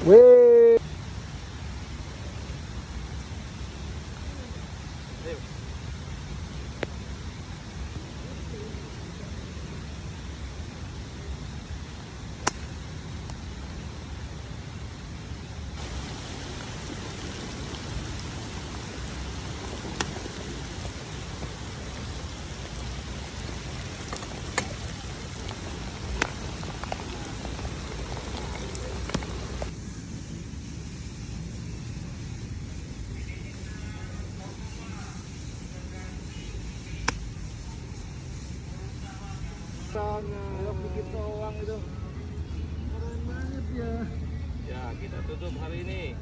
Wih. Dikit doang itu. Keren banget ya. Ya, kita tutup hari ini.